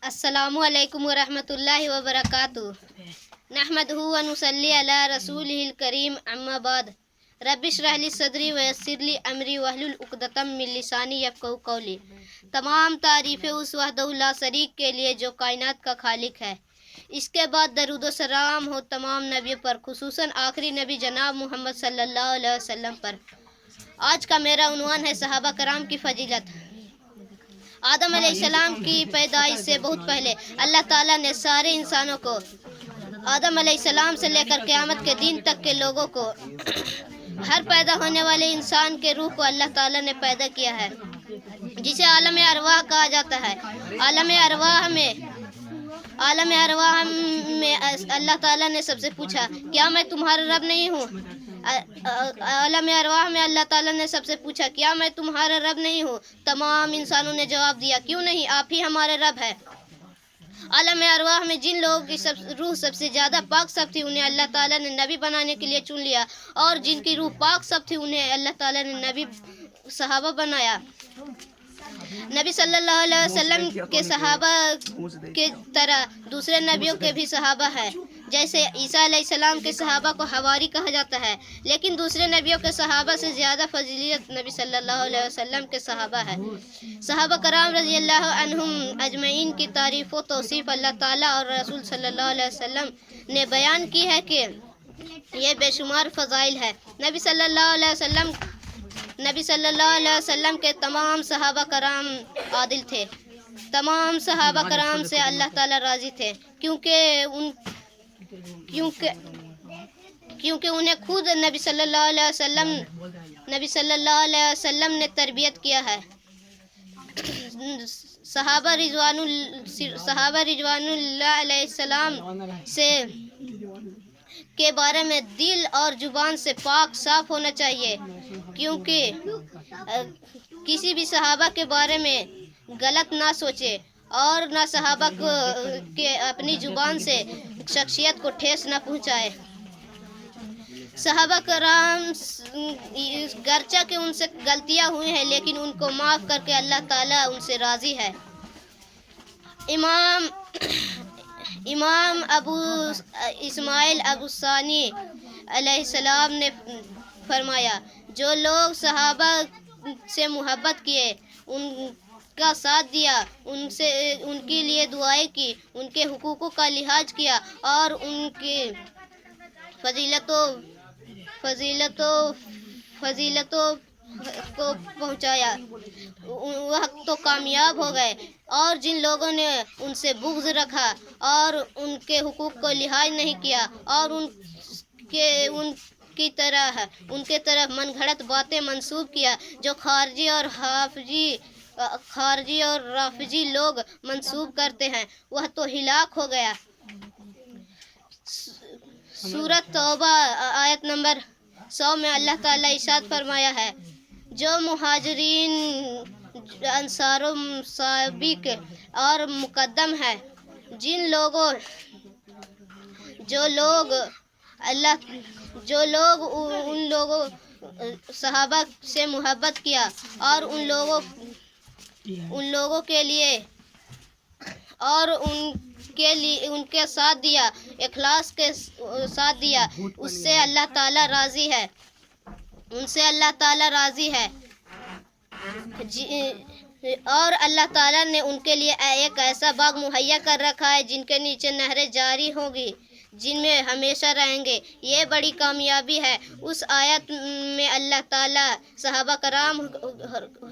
अस्सलामु अलैकुम वरहमतुल्लाहि वबरकातुहू। नहमदुहु व नुसल्ली अला रसूलिहिल करीम, अम्मा बाद। रब्बिश रहली सदरी वयस्सिरली अमरी वहलुल उक़दतम मिन लिसानी यफ़क़हू क़ौली। तमाम तारीफ़ें उस वहदहु ला शरीक के लिए जो कायनात का खालिक है। इसके बाद दरूद व सलाम हो तमाम नबियों पर, खुसूसन आखिरी नबी जनाब मोहम्मद सल्लल्लाहु अलैहि वसल्लम पर। आज का मेरा उन्वान है सहाबा कराम की फजीलत। आदम अलैहिस्सलाम की पैदाइश से बहुत पहले अल्लाह ताला ने सारे इंसानों को, आदम अलैहिस्सलाम से लेकर क़यामत के दिन तक के लोगों को, हर पैदा होने वाले इंसान के रूह को अल्लाह ताला ने पैदा किया है, जिसे आलम अरवाह कहा जाता है। आलम अरवाह में अल्लाह ताला ने सबसे पूछा, क्या मैं तुम्हारा रब नहीं हूँ? आलम अरवाह में अल्लाह ताला ने सबसे पूछा, क्या मैं तुम्हारा रब नहीं हूँ? तमाम इंसानों ने जवाब दिया, क्यों नहीं, आप ही हमारे रब है। आलम अरवाह में जिन लोगों की रूह सबसे ज़्यादा पाक सब थी, उन्हें अल्लाह ताला ने नबी बनाने के लिए चुन लिया, और जिनकी रूह पाक सब थी, उन्हें अल्लाह ताला ने नबी सहाबा बनाया। नबी सल्लल्लाहु अलैहि वसल्लम के सहाबा के तरह दूसरे नबियों के भी सहाबा है। जैसे ईसा अलैहिस्सलाम के सहाबा को हवारी कहा जाता है, लेकिन दूसरे नबियों के सहाबा से ज़्यादा फजीलत नबी सल्लल्लाहु अलैहि वसल्लम के सहाबा है। सहाबा कराम रज़ियल्लाहु अन्हुम अजमईन की तारीफ़ व तौसीफ़ अल्लाह ताला और रसूल सल्लल्लाहु अलैहि वसल्लम ने बयान की है कि ये बेशुमार फ़ज़ाइल है। नबी सल्लल्लाहु अलैहि वसल्लम के तमाम सहाबा कराम आदिल थे। तमाम सहाबा कराम से अल्लाह ताला राज़ी थे, क्योंकि उन्हें खुद नबी सल्लल्लाहु अलैहि वसल्लम ने तरबियत किया है। सहाबा रिज़वानुल्लाह अलैहिस्सलाम से के बारे में दिल और जुबान से पाक साफ होना चाहिए, क्योंकि किसी भी सहाबा के बारे में गलत ना सोचे और ना सहाबा को के अपनी जुबान से शख्सियत को ठेस ना पहुँचाए। सहाबा कराम गर्चा के उनसे गलतियाँ हुई हैं, लेकिन उनको माफ़ करके अल्लाह ताला उनसे राज़ी है। इमाम अबू इस्माइल अबू सानी अलैहिस्सलाम ने फरमाया, जो लोग सहाबा से मोहब्बत किए, उनका साथ दिया, उनके लिए दुआएं की, उनके हुकूकों का लिहाज किया और उनकी फजीलतों को पहुँचाया, वह तो कामयाब हो गए। और जिन लोगों ने उनसे बुग़्ज़ रखा और उनके हुकूक को लिहाज नहीं किया और उनकी तरफ मनगढ़ंत बातें मंसूब किया, जो खारजी और राफिजी लोग मंसूब करते हैं, वह तो हिलाक हो गया। सूरत तौबा आयत नंबर 100 में अल्लाह ताला इरशाद फरमाया है, जो मुहाजिरीन, अंसार, साबिक और मुकद्दम है, जो लोग उन लोगों सहाबा से मोहब्बत किया और उन लोगों के लिए और उनके साथ दिया, इखलास के साथ दिया, उससे अल्लाह ताला राज़ी है। और अल्लाह ताला ने उनके लिए एक ऐसा बाग मुहैया कर रखा है, जिनके नीचे नहरें जारी होंगी, जिनमें हमेशा रहेंगे। ये बड़ी कामयाबी है। उस आयत में अल्लाह ताला सहाबा कराम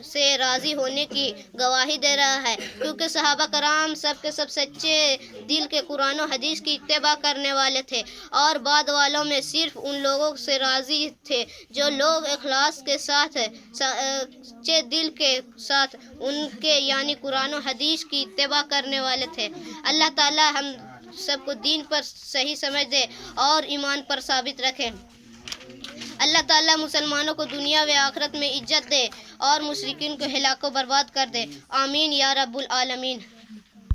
से राज़ी होने की गवाही दे रहा है, क्योंकि सहाबा कराम सब सच्चे दिल के कुरान और हदीस की इत्तिबा करने वाले थे, और बाद वालों में सिर्फ उन लोगों से राज़ी थे जो लोग इखलास के साथ, सच्चे दिल के साथ उनके यानी कुरान और हदीस की इत्तिबा करने वाले थे। अल्लाह ताला हम सबको दीन पर सही समझ दे और ईमान पर साबित रखे। अल्लाह ताला मुसलमानों को दुनिया व आखिरत में इज्जत दे और मुशरिकीन को हिलाको बर्बाद कर दे। आमीन या रब्बुल आलमीन।